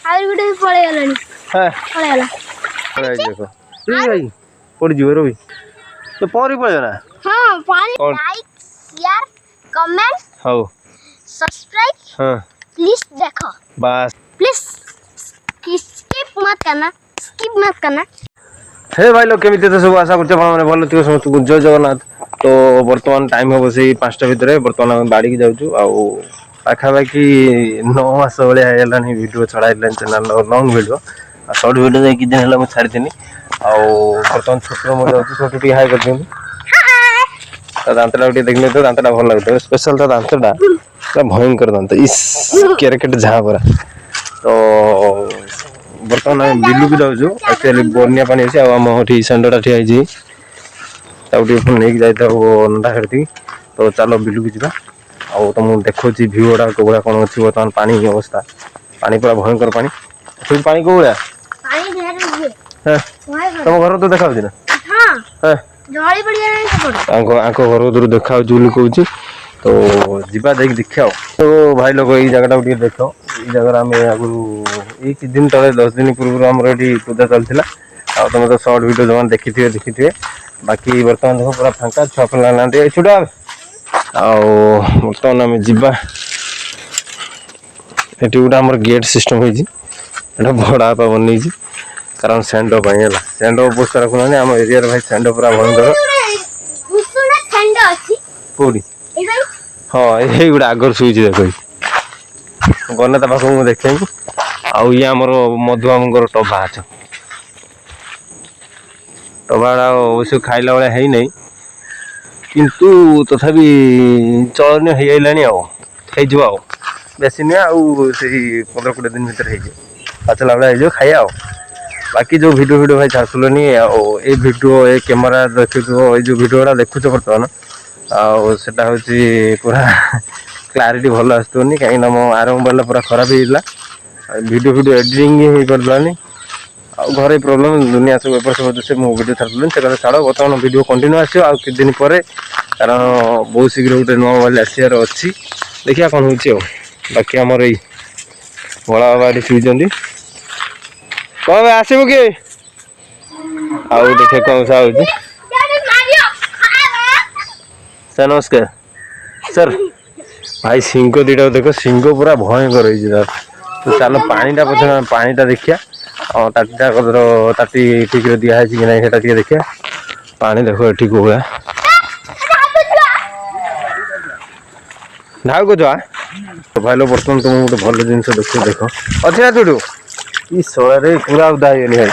आउर गुटे पळे गेलानी हां पळे गेला पळे देखो ई भाई पड़ी जीव रे तो परी पळे ना हां पानी लाइक शेयर कमेंट हां सब्सक्राइब हां प्लीज देखो बस प्लीज स्किप मत करना हे भाई लोग केमिति तो सब आशा करते माने भलो थियो समस्त जय जगन्नाथ तो वर्तमान टाइम हो से 5टा भितर वर्तमान हम बाड़ी की जाउछु आ पाखापाखि 9 मास भलिया हेलानी वीडियो छड़ाइले channel long video short video जे कि दिन हला मैं छाड़िथिनी आ वर्तमान छोटो मो जाउछु छोटो टी हाई कर दिनु तो दांतटा उठी देखले तो दांतटा भल लागतो स्पेशल तो दांतटा भयंकर दांत इस क्रिकेट झा परा तो बर्तमान आम बिलू भी जाऊँ एक्चुअली बनिया पानी अच्छे आम सांडटा ठिया नहीं जाता नंदा खेड़ी तो चलो बिलू की जा तुमको देखो भ्यू गुड़ा कौड़ा कौन अच्छी बर्तमान पानी अवस्था पानी पूरा भयंकर पानी सब पानी कौड़ा तुम घर तो देखा ना घर दूर देखा कहूँ तो जीवा देख देखा तो भाई लोग ये जगह देख ये जगह आम आगुरी किसी दिन तले 10 दिन पूर्व आम पूजा चलता आ तुम तो सर्ट वीडियो जो देखिए बाकी बर्तमान देखो पूरा फांका छुआ पिला ना छुटा बर्तमान आम जीवा ये गोटे आम गेट सिस्टम होता बड़ा आपा बन कारण सेंड है सेंड बस रखुना आम एरिया भाई सेंड पूरा भयंकर कौटी हाँ ये गोटे आगर शुच देख गने पाख मुझे देखे आउ ये आमर मधुआमर टभा अच टभाड़ा अवश्य खाइला भाया है नहीं किंतु तथापि चलन हो बेसी नुहे आउ से 15-20 दिन भर पाचला भाया खाया बाकी जो वीडियो भाई छाड़ुनि ये वीडियो ये कैमेरा देखु जो वीडियो देखुच बर्तमान आटा हूँ पूरा क्लारिटी भल आसुनि कहीं मो आर मोबाइल पूरा खराब होता वीडियो एडिटिंग हो पारानी घर प्रोब्लेम दुनिया सब एपट सब से वीडियो छाड़ी से कथा छाड़ बर्तमान वीडियो कंटिन्यू आस किछ दिन पर कारण बहुत शीघ्र गोटे नुआ मोबाइल आसार अच्छी देखिए कौन हो बाकी आमर ये बड़ा बाबा ये शुई कौन आसब कि आउ ठेकुआ हो सर नमस्कार सर भाई सिंह दीटा देख सिंह पूरा भयंकर तो चलो पानीटा पचे पानीटा देखिया और ताटीटा ताटी ठीक दिखाई कि ना देखिया पानी देखो ये कौआ ढाउ को जा भाई लोग बर्तमान तुम गोटे भल जिन देख अच्छे ना तू ये शोरे पूरा उदा भाई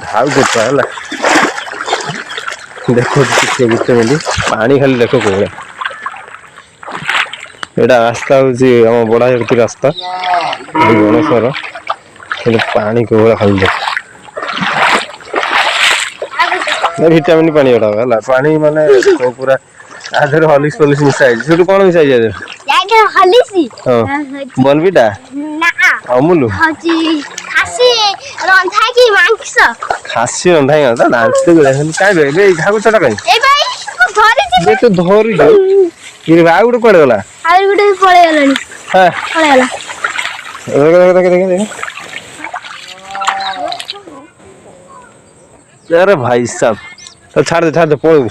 ढाउ को देखो गुटे मिनट पानी खाली देख कौड़ा यहाँ रास्ता हूँ बड़ा रास्ता गणेश्वर पानी कौड़ा खाली देख विटामिन पानी गुड़ा पानी माने पूरा आधर हॉर्लिक्स पॉलिश मिसाई से कौन मिसाई बनबीटा अमूल खासी रंधा घागुचा कहीं तो धरी आउ गोटे कड़े गला अरे भाई साहब तो छाड़ दे पड़ू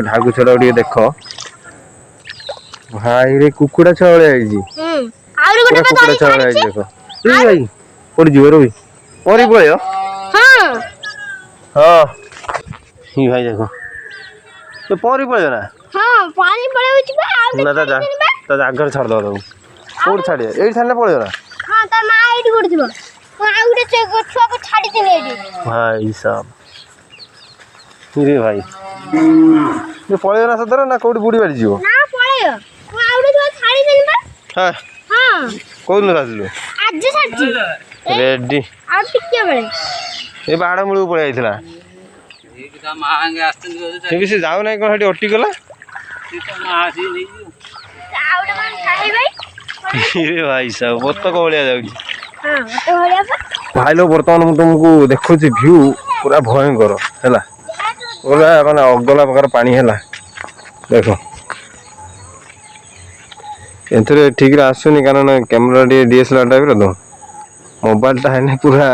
ढागु छड़ा देख भाई रे कुकुड़ा छड़ा कुकुड़ा छड़ा देख भाई पड़ जीव रो परी पड़े हाँ ही भाई देखो तो परी पड़े ना हां पानी पड़े ना ता आगर छाड़ दो कोड छाड़े ए छाड़ले पड़े ना हां त मा आइडी पड़थिबो तो आ गुटे छुआ को छाड़ी देले एडी भाई साहब रे भाई ये पड़े ना सदर ना कोड बुड़ी बाड़ी जीवो ना पड़े तो आ गुटे छुआ छाड़ी देले बा हां हां कोन राजलो आज छाड़ी रेडी आ टिके बेले ए बाड़ा मुळू पळे आइतला से जाओ ना कौन अटकी गला भाई साहब बतक भाया जाऊँ भाई लोग बर्तमान तुमको देखो व्यू पूरा भयंकर है पूरा माने अगला प्रकार पानी है देखो एथरे ठीक रे आसुनी कारण कैमरा डीएसएलआर टाइप रो तो मोबाइल टा है पूरा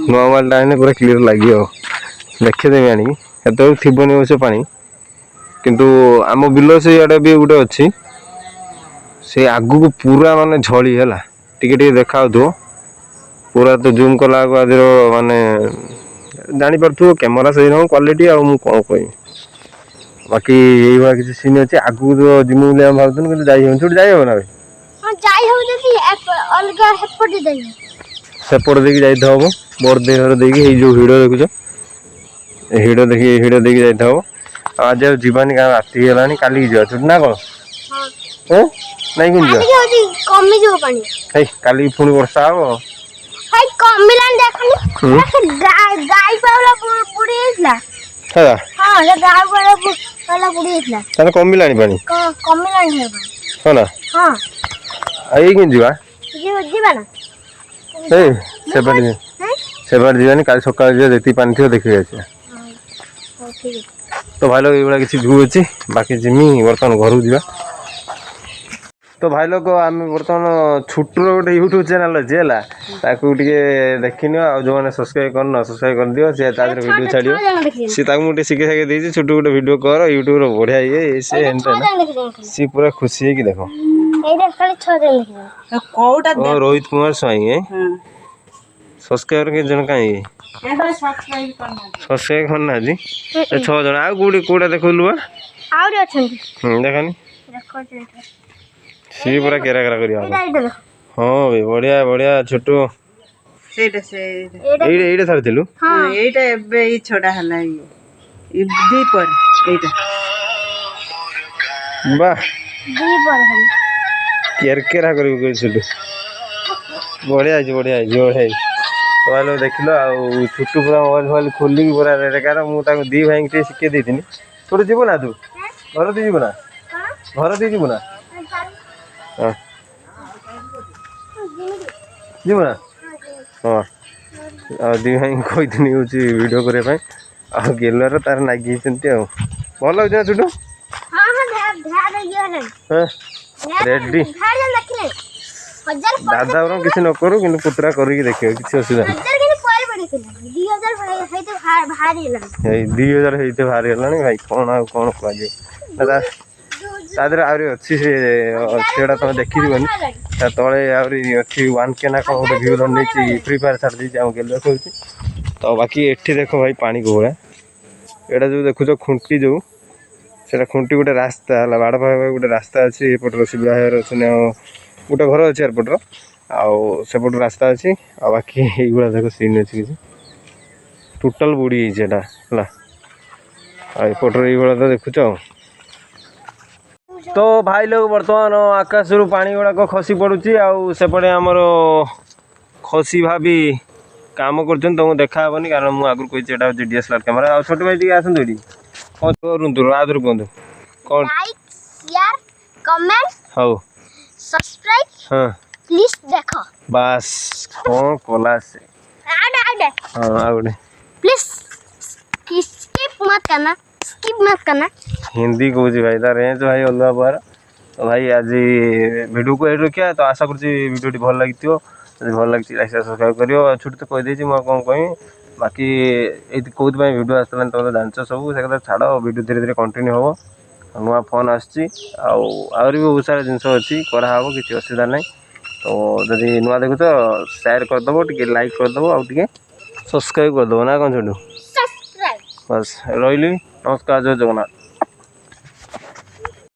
मोबाइल टा है पूरा क्लियर लगे देखदेमी आनी एत थोनी अवश्य पानी किंतु आम बिल से आड़े भी गोटे अच्छी से आगू को पूरा माने झड़ी है टिके देखा पूरा तो जूम कला आज माने जानी पार्थो कैमरा सही ना क्वालिटी आ कौन कह बाकी ये किसी सीन अच्छे आगू तो जिमु भावुन कि जाई छोटी जाई ना भाई हां जाई हो जदी अलगा हेपट दे सेपट देखी जाई हम बोर देहर देखी जो भिडियो देखुछ भिडियो देखी भिडियो देखी जाई हम आज जीवानी का राति है काली जा छुट ना कौन हां नहीं कुन जा कमी जो पानी हे काली पुणी वर्षा हो हाय कमिलान देखनी गाय पावला पुड़ी हेला है हां ये गाय पावला पुड़ी हेला तने कमिलानी पानी कमिलान है हो ना हां आई किन जीवा जीवा ना ए सेबार जीवानी काल सकाळ जे जेती पानी थियो देखि जाय ठीक तो भाई लोग ये किसी व्यू अच्छी बाकी जिमी बर्तमान घर जा तो भाई लोग आम बर्तमान छुट्टर गोटे यूट्यूब चैनल अच्छे है देखनी जो मैंने सब्सक्राइब करना सब्सक्राइब कर दियो सी वीडियो छाड़ियो सी मुझे शिखे साके दी छोटू गोटे वीडियो कर यूट्यूब बढ़िया ये सी पूरा खुशी है कि देखो रोहित कुमार स्वाई है सब्सक्राइबर के जन कहीं सब्सक्राइब करना जी 6 जन आ कोडी कोडा देखलु देखनी सी पूरा केरा केरा करिया हां भाई बढ़िया बढ़िया छोटू सेटा से एइडे छाड़थिलु हां एइटा एबे ई छोटा हला ई दी पर एइटा वाह दी पर हल केरा करियो कोइ छोटू बढ़िया है तो हेलो देख लो आ छुट्टू पूरा मोबाइल खोलिक पूरा रेकार मुझे दी भाई टे शिखे देती छोटू जीव ना तू घर दी जीव ना घर दी जीव ना हाँ जीव ना हाँ दी भाई कही हूँ वीडियो करने गेलुआर तार नागी भल लगे ना छोटू रेडी दादा और किसी न करू कि पुतरा करी देखियो किसी असुविधा नहीं 2000 हेते भारी हलानी भाई कौन आ कौन कह तादर आउरी अच्छी सेटा तुम देखिबनी ता तळे आउरी अच्छी 1K ना कौन गोटे व्यू नहीं फ्री फायर छाड़ दी गेल कहूँ तो बाकी एठी देखो भाई पानी को भला एटा जो देखुछ खुंटी जो सेटा खुंटी गोटे रास्ता है बाड़ पाए गोटे रास्ता अच्छी एपटर सुविधा अच्छे गोटे घर अच्छे एयरपोर्टर आउट रास्ता अच्छी आ बाकी ये देख सीन अच्छी किसी टोटाल बुड़ी है एपटर ये तो देखुच तो भाई लोग बर्तमान आकाश रु पानी गुड़ाक खसी पड़ुची आउपटे आमर खसी भाभी काम कर तुमको देखा हेनी कारण मुझे आगुरी कही हूँ डीएसएलआर कैमेरा छोट भाई टी आसतु ये कौन करूँ आदर कहतु कौन कमेंट हाउ सब्सक्राइब हाँ प्लीज देखो बस कौन कला से हाँ आउटे प्लीज स्किप मत करना हिंदी कहूँ भाई तार रेंज भाई अलग बार तो भाई आज वीडियो को ये रखा तो आशा करुँच भल लगी भल लगी लाइक सब्सक्राइब करियो छुट्टी तो कहीदे मुझे कौन कह बाकी ये कौन वीडियो आसला तुम जानच सब से छाड़ वीडियो धीरे धीरे कंटिन्यू हम नुआ फोन आसरी भी बहुत सारा जिनस अच्छी कराव किसी असुविधा ना तो जदि नुआ देखु तो शेयर करदेव टे लाइक करदेव आगे सब्सक्राइब करदेव ना कौन छोटू बस रही नमस्कार जय जगन्नाथ।